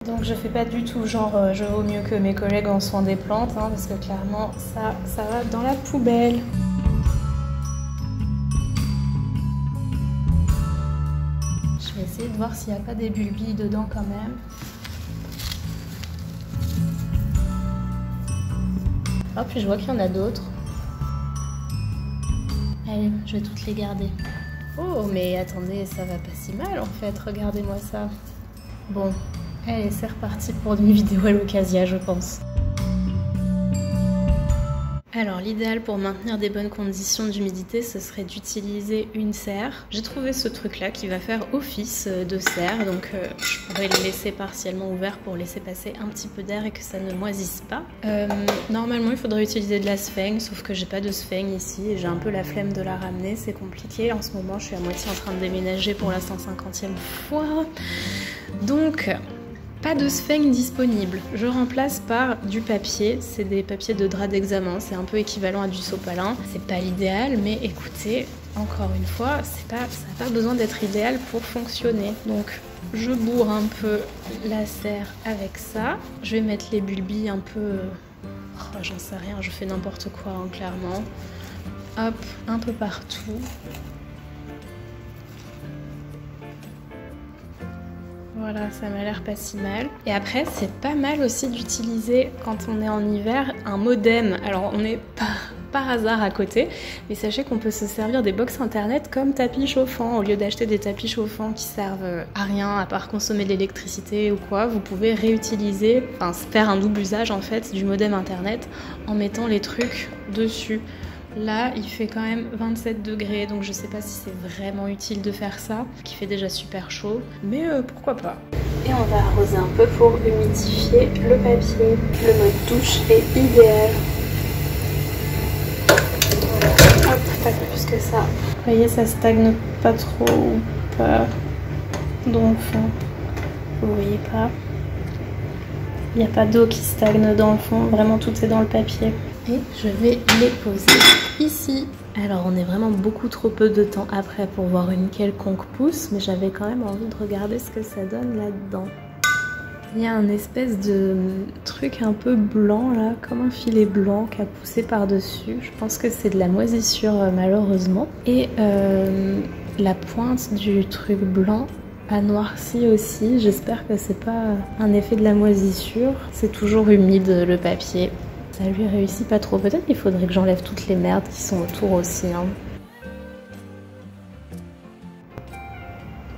Donc je fais pas du tout genre je vaux mieux que mes collègues en soin des plantes, hein, parce que clairement ça va dans la poubelle. Je vais essayer de voir s'il n'y a pas des bulbilles dedans quand même. Oh, puis je vois qu'il y en a d'autres. Allez, je vais toutes les garder. Oh, mais attendez, ça va pas si mal en fait, regardez-moi ça. Bon, allez, c'est reparti pour une vidéo à l'occasion, je pense. Alors l'idéal pour maintenir des bonnes conditions d'humidité, ce serait d'utiliser une serre. J'ai trouvé ce truc là qui va faire office de serre, donc je pourrais le laisser partiellement ouvert pour laisser passer un petit peu d'air et que ça ne moisisse pas. Normalement il faudrait utiliser de la sphaigne, sauf que j'ai pas de sphaigne ici et j'ai un peu la flemme de la ramener, c'est compliqué. En ce moment je suis à moitié en train de déménager pour la 150e fois. Donc pas de sphaigne disponible. Je remplace par du papier. C'est des papiers de drap d'examen. C'est un peu équivalent à du sopalin. C'est pas l'idéal, mais écoutez, encore une fois, ça n'a pas besoin d'être idéal pour fonctionner. Donc, je bourre un peu la serre avec ça. Je vais mettre les bulbilles un peu... Oh, j'en sais rien, je fais n'importe quoi, hein, clairement. Hop, un peu partout. Voilà, ça m'a l'air pas si mal. Et après, c'est pas mal aussi d'utiliser, quand on est en hiver, un modem. Alors, on est par hasard à côté, mais sachez qu'on peut se servir des box internet comme tapis chauffants. Au lieu d'acheter des tapis chauffants qui servent à rien, à part consommer de l'électricité ou quoi, vous pouvez réutiliser, enfin faire un double usage en fait du modem internet en mettant les trucs dessus. Là, il fait quand même 27 degrés, donc je sais pas si c'est vraiment utile de faire ça, qui fait déjà super chaud, mais pourquoi pas. Et on va arroser un peu pour humidifier le papier. Le mode douche est idéal. Hop, pas plus que ça. Vous voyez, ça stagne pas trop, pas dans le fond. Vous voyez pas? Il n'y a pas d'eau qui stagne dans le fond, vraiment tout est dans le papier. Et je vais les poser ici. Alors on est vraiment beaucoup trop peu de temps après pour voir une quelconque pousse, mais j'avais quand même envie de regarder ce que ça donne là-dedans. Il y a un espèce de truc un peu blanc là, comme un filet blanc qui a poussé par-dessus. Je pense que c'est de la moisissure malheureusement. Et la pointe du truc blanc a noirci aussi. J'espère que c'est pas un effet de la moisissure. C'est toujours humide le papier. Ça lui réussit pas trop. Peut-être qu'il faudrait que j'enlève toutes les merdes qui sont autour aussi. Hein.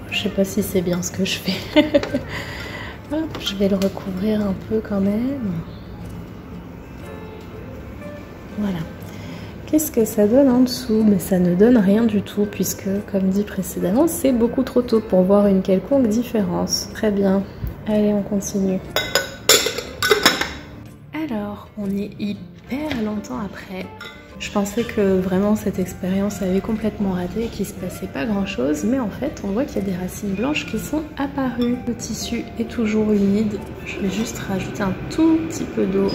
Je sais pas si c'est bien ce que je fais. Hop, je vais le recouvrir un peu quand même. Voilà. Qu'est-ce que ça donne en dessous? Mais ça ne donne rien du tout puisque, comme dit précédemment, c'est beaucoup trop tôt pour voir une quelconque différence. Très bien. Allez, on continue. Alors, on est hyper longtemps après. Je pensais que vraiment cette expérience avait complètement raté et qu'il se passait pas grand chose, mais en fait on voit qu'il y a des racines blanches qui sont apparues. Le tissu est toujours humide. Je vais juste rajouter un tout petit peu d'eau.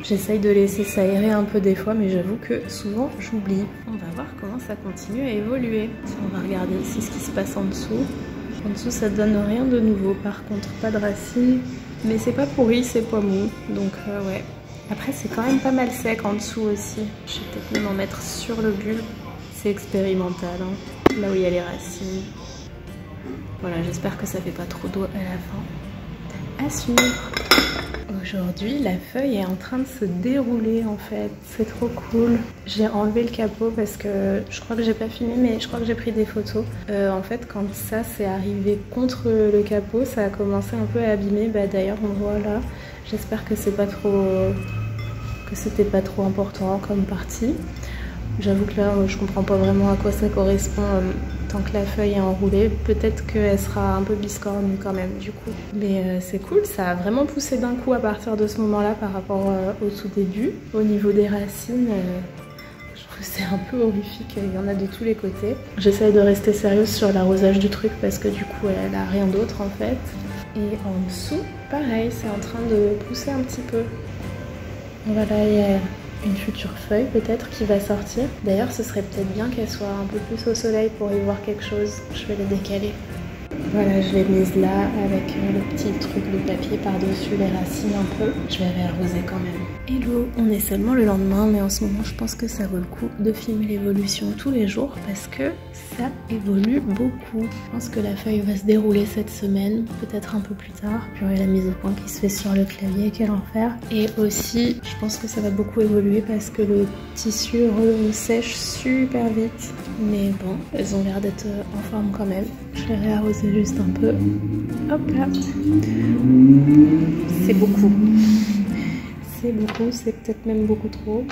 J'essaye de laisser s'aérer un peu des fois, mais j'avoue que souvent j'oublie. On va voir comment ça continue à évoluer. On va regarder ici ce qui se passe en dessous. En dessous ça donne rien de nouveau, par contre pas de racines. Mais c'est pas pourri, c'est pas mou, donc ouais. Après c'est quand même pas mal sec en dessous aussi. Je vais peut-être même en mettre sur le bulbe. C'est expérimental, hein. Là où il y a les racines. Voilà, j'espère que ça fait pas trop d'eau à la fin. À suivre. Aujourd'hui, la feuille est en train de se dérouler en fait. C'est trop cool. J'ai enlevé le capot parce que je crois que j'ai pas filmé, mais je crois que j'ai pris des photos. En fait, quand ça s'est arrivé contre le capot, ça a commencé un peu à abîmer. Bah, d'ailleurs, on voit là. J'espère que c'est pas trop, que c'était pas trop important comme partie. J'avoue que là, je comprends pas vraiment à quoi ça correspond tant que la feuille est enroulée. Peut-être qu'elle sera un peu biscornue quand même du coup. Mais c'est cool, ça a vraiment poussé d'un coup à partir de ce moment-là par rapport au tout début. Au niveau des racines, je trouve que c'est un peu horrifique, il y en a de tous les côtés. J'essaye de rester sérieuse sur l'arrosage du truc parce que du coup elle a rien d'autre en fait. Et en dessous, pareil, c'est en train de pousser un petit peu. Voilà, il y a une future feuille peut-être qui va sortir. D'ailleurs ce serait peut-être bien qu'elle soit un peu plus au soleil pour y voir quelque chose. Je vais les décaler. Voilà, je l'ai mise là avec le petit truc de papier par-dessus les racines un peu. Je vais réarroser quand même. Hello, on est seulement le lendemain, mais en ce moment je pense que ça vaut le coup de filmer l'évolution tous les jours parce que ça évolue beaucoup. Je pense que la feuille va se dérouler cette semaine, peut-être un peu plus tard. J'aurai la mise au point qui se fait sur le clavier, quel enfer. Et aussi, je pense que ça va beaucoup évoluer parce que le tissu sèche super vite. Mais bon, elles ont l'air d'être en forme quand même. Je vais réarroser juste un peu. Hop là. C'est beaucoup. C'est beaucoup, c'est peut-être même beaucoup trop.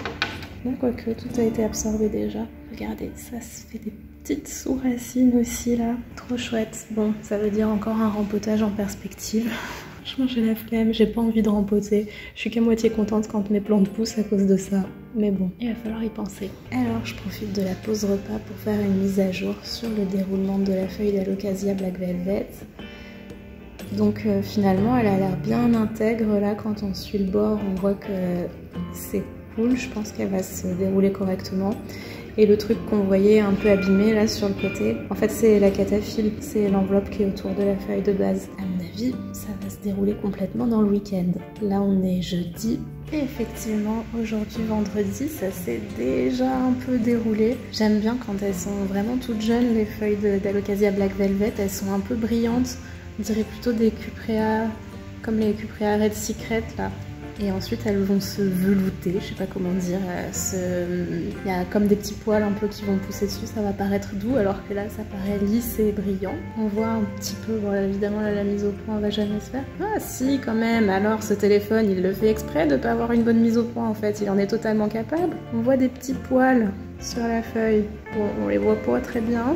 Là, quoique, tout a été absorbé déjà. Regardez, ça se fait des petites sous-racines aussi là. Trop chouette. Bon, ça veut dire encore un rempotage en perspective. Franchement, j'ai la flemme, j'ai pas envie de rempoter. Je suis qu'à moitié contente quand mes plantes poussent à cause de ça. Mais bon, il va falloir y penser. Alors, je profite de la pause repas pour faire une mise à jour sur le déroulement de la feuille d'Alocasia Black Velvet. Donc finalement, elle a l'air bien intègre là. Quand on suit le bord, on voit que c'est cool. Je pense qu'elle va se dérouler correctement. Et le truc qu'on voyait un peu abîmé là sur le côté, en fait c'est la cataphylle, c'est l'enveloppe qui est autour de la feuille de base. À mon avis, ça va se dérouler complètement dans le week-end. Là on est jeudi et effectivement aujourd'hui vendredi, ça s'est déjà un peu déroulé. J'aime bien quand elles sont vraiment toutes jeunes, les feuilles d'Alocasia Black Velvet, elles sont un peu brillantes. On dirait plutôt des Cuprea, comme les Cuprea Red Secret là. Et ensuite elles vont se velouter, je sais pas comment dire, il y a comme des petits poils un peu qui vont pousser dessus, ça va paraître doux alors que là ça paraît lisse et brillant. On voit un petit peu, bon évidemment là, la mise au point va jamais se faire. Ah si quand même, alors ce téléphone il le fait exprès de pas avoir une bonne mise au point en fait, il en est totalement capable. On voit des petits poils sur la feuille, bon on les voit pas très bien.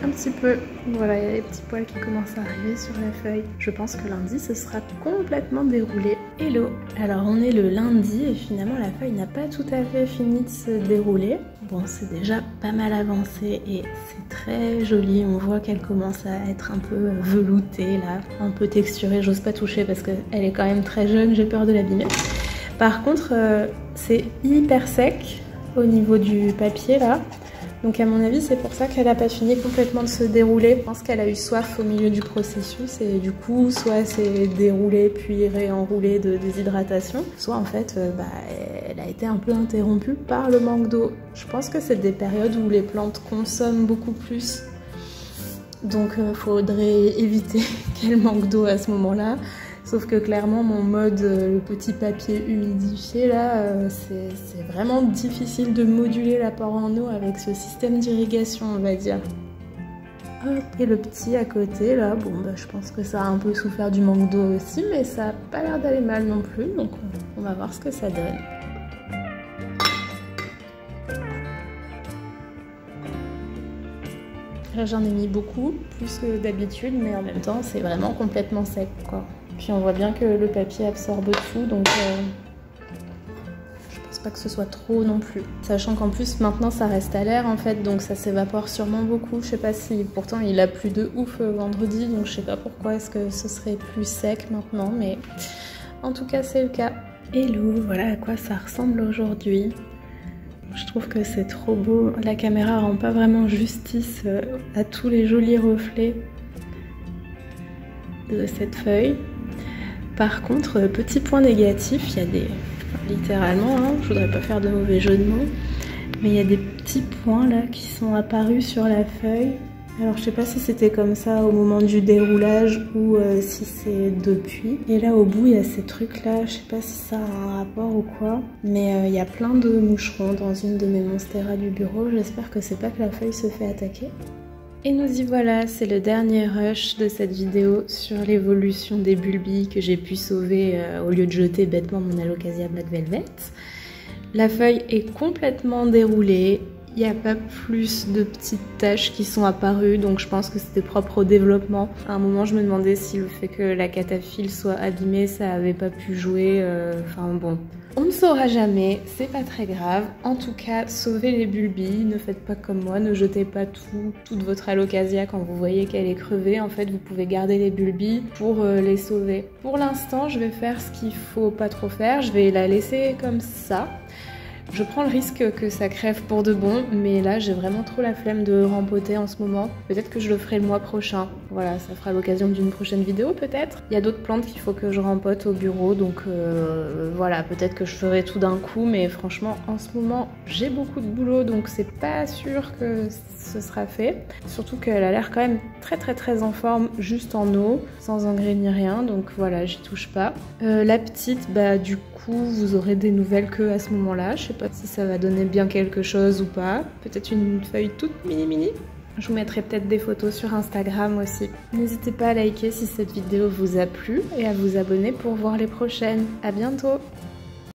Un petit peu, voilà, il y a les petits poils qui commencent à arriver sur la feuille. Je pense que lundi, ce sera complètement déroulé. Hello! Alors, on est le lundi et finalement, la feuille n'a pas tout à fait fini de se dérouler. Bon, c'est déjà pas mal avancé et c'est très joli. On voit qu'elle commence à être un peu veloutée, là, un peu texturée. J'ose pas toucher parce qu'elle est quand même très jeune, j'ai peur de l'abîmer. Par contre, c'est hyper sec au niveau du papier, là. Donc à mon avis, c'est pour ça qu'elle n'a pas fini complètement de se dérouler. Je pense qu'elle a eu soif au milieu du processus et du coup, soit elle s'est déroulée puis réenroulée de déshydratation, soit en fait, elle a été un peu interrompue par le manque d'eau. Je pense que c'est des périodes où les plantes consomment beaucoup plus. Donc faudrait éviter qu'elle manque d'eau à ce moment-là. Sauf que clairement mon mode, le petit papier humidifié là, c'est vraiment difficile de moduler l'apport en eau avec ce système d'irrigation on va dire. Hop, et le petit à côté là, bon je pense que ça a un peu souffert du manque d'eau aussi, mais ça n'a pas l'air d'aller mal non plus, donc on va voir ce que ça donne. Là j'en ai mis beaucoup, plus que d'habitude, mais en même temps c'est vraiment complètement sec quoi. Puis on voit bien que le papier absorbe tout, donc je pense pas que ce soit trop non plus. Sachant qu'en plus maintenant ça reste à l'air en fait, donc ça s'évapore sûrement beaucoup. Je sais pas si, pourtant il a plu de ouf vendredi, donc je sais pas pourquoi est-ce que ce serait plus sec maintenant, mais en tout cas c'est le cas. Hello, voilà à quoi ça ressemble aujourd'hui. Je trouve que c'est trop beau, la caméra rend pas vraiment justice à tous les jolis reflets de cette feuille. Par contre, petit point négatif, il y a des... littéralement, hein, je voudrais pas faire de mauvais jeu de mots, mais il y a des petits points là qui sont apparus sur la feuille. Alors je sais pas si c'était comme ça au moment du déroulage ou si c'est depuis. Et là au bout il y a ces trucs là, je sais pas si ça a un rapport ou quoi. Mais il y a plein de moucherons dans une de mes monstera du bureau. J'espère que c'est pas que la feuille se fait attaquer. Et nous y voilà, c'est le dernier rush de cette vidéo sur l'évolution des bulbilles que j'ai pu sauver au lieu de jeter bêtement mon Alocasia Black Velvet. La feuille est complètement déroulée, il n'y a pas plus de petites taches qui sont apparues, donc je pense que c'était propre au développement. À un moment je me demandais si le fait que la cataphylle soit abîmée, ça avait pas pu jouer, enfin bon... On ne saura jamais, c'est pas très grave. En tout cas, sauvez les bulbilles, ne faites pas comme moi, ne jetez pas toute votre Alocasia quand vous voyez qu'elle est crevée. En fait, vous pouvez garder les bulbilles pour les sauver. Pour l'instant, je vais faire ce qu'il faut pas trop faire, je vais la laisser comme ça. Je prends le risque que ça crève pour de bon, mais là j'ai vraiment trop la flemme de rempoter en ce moment. Peut-être que je le ferai le mois prochain. Voilà, ça fera l'occasion d'une prochaine vidéo peut-être. Il y a d'autres plantes qu'il faut que je rempote au bureau, donc voilà, peut-être que je ferai tout d'un coup, mais franchement en ce moment j'ai beaucoup de boulot, donc c'est pas sûr que ce sera fait. Surtout qu'elle a l'air quand même très en forme, juste en eau, sans engrais ni rien, donc voilà, j'y touche pas. La petite, bah du coup vous aurez des nouvelles que à ce moment-là. Je sais pas si ça va donner bien quelque chose ou pas. Peut-être une feuille toute mini. Je vous mettrai peut-être des photos sur Instagram aussi. N'hésitez pas à liker si cette vidéo vous a plu et à vous abonner pour voir les prochaines. À bientôt!